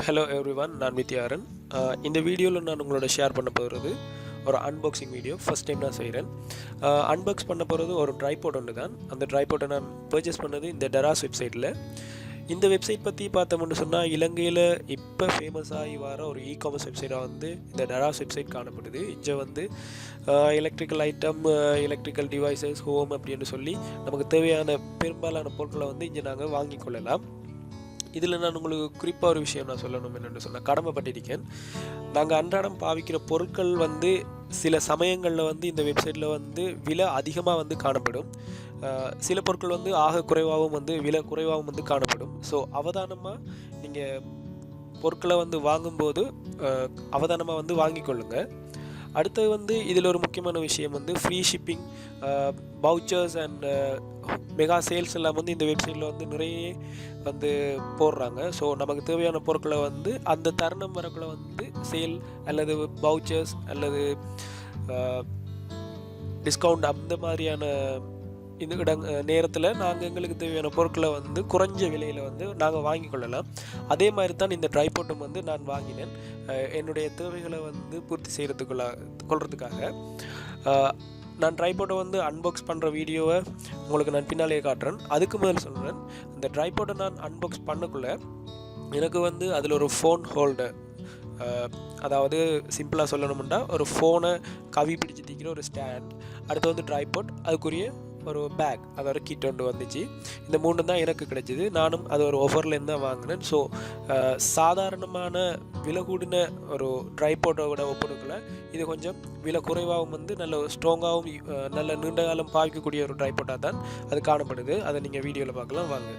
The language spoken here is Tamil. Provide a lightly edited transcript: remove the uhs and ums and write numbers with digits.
Hello everyone, நான் Viththiyakaran. இந்த வீடியோவில் நான் உங்களோட ஷேர் பண்ண போகிறது ஒரு அன்பாக்சிங் வீடியோ. ஃபஸ்ட் டைம் நான் செய்கிறேன். அன்பாக்ஸ் பண்ண போகிறது ஒரு ட்ரைபாட் ஒன்று தான். அந்த ட்ரைபாட்டை நான் பர்ச்சேஸ் பண்ணது இந்த டராஸ் வெப்சைட்டில். இந்த வெப்சைட் பற்றி பார்த்தோம்னு சொன்னால், இலங்கையில் இப்போ ஃபேமஸ் ஆகி வர ஒரு காமர்ஸ் வெப்சைட்டாக வந்து இந்த டராஸ் வெப்சைட் காணப்படுது. இங்கே வந்து electrical item, electrical devices, home அப்படின்னு சொல்லி நமக்கு தேவையான பெரும்பாலான பொருட்களை வந்து இங்கே நாங்கள் வாங்கி கொள்ளலாம். இதில் நான் உங்களுக்கு குறிப்பாக ஒரு விஷயம் நான் சொல்லணும் என்னென்னு சொன்னால், கடமைப்பட்டிருக்கேன். நாங்கள் அன்றாடம் பாவிக்கிற பொருட்கள் வந்து சில சமயங்களில் வந்து இந்த வெப்சைட்டில் வந்து விலை அதிகமாக வந்து காணப்படும். சில பொருட்கள் வந்து ஆக குறைவாகவும் வந்து விலை குறைவாகவும் வந்து காணப்படும். ஸோ அவதானமாக நீங்கள் பொருட்களை வந்து வாங்கும்போது அவதானமாக வந்து வாங்கிக்கொள்ளுங்கள். அடுத்தது வந்து இதில் ஒரு முக்கியமான விஷயம் வந்து free shipping, vouchers and mega sales எல்லாம் வந்து இந்த வெப்சைட்டில் வந்து நிறைய வந்து போடுறாங்க. ஸோ நமக்கு தேவையான பொருட்களை வந்து அந்த தருணம் வரக்குள்ள வந்து சேல் அல்லது வவுச்சர்ஸ் அல்லது டிஸ்கவுண்ட் அந்த மாதிரியான இந்த நேரத்தில் நாங்கள் எங்களுக்கு தேவையான பொருட்களை வந்து குறைஞ்ச விலையில் வந்து நாங்கள் வாங்கி கொள்ளலாம். அதே மாதிரி தான் இந்த ட்ரைபாட்டும் வந்து நான் வாங்கினேன், என்னுடைய தேவைகளை வந்து பூர்த்தி கொள்றதுக்காக. நான் ட்ரைபாட்டை வந்து அன்பாக்ஸ் பண்ணுற வீடியோவை உங்களுக்கு நான் பின்னாலேயே காட்டுறேன். அதுக்கு முதல் சொல்கிறேன், இந்த ட்ரைபாட்டை நான் அன்பாக்ஸ் பண்ணக்குள்ளே எனக்கு வந்து அதில் ஒரு ஃபோன் ஹோல்டர், அதாவது சிம்பிளாக சொல்லணும்னா ஒரு ஃபோனை கவி பிடிச்சி தீக்கிற ஒரு ஸ்டாண்ட், அடுத்து வந்து ட்ரைபாட், அதுக்குரிய ஒரு பேக், அதாவது கிட் ஒன்று வந்துச்சு. இந்த மூணு தான் எனக்கு கிடைச்சிது. நானும் அது ஒரு ஆஃபர்லேருந்து தான் வாங்கினேன். ஸோ சாதாரணமான விலை கூடின ஒரு ட்ரைபாட்டோட ஒப்பிடுக்கல இது கொஞ்சம் விலை குறைவாகவும் வந்து நல்ல ஸ்ட்ராங்காகவும் நல்ல நீண்ட காலம் பாவிக்கக்கூடிய ஒரு ட்ரைபாட்டாக தான் அது காணப்படுது. அதை நீங்கள் வீடியோவில் பார்க்கலாம் வாங்க.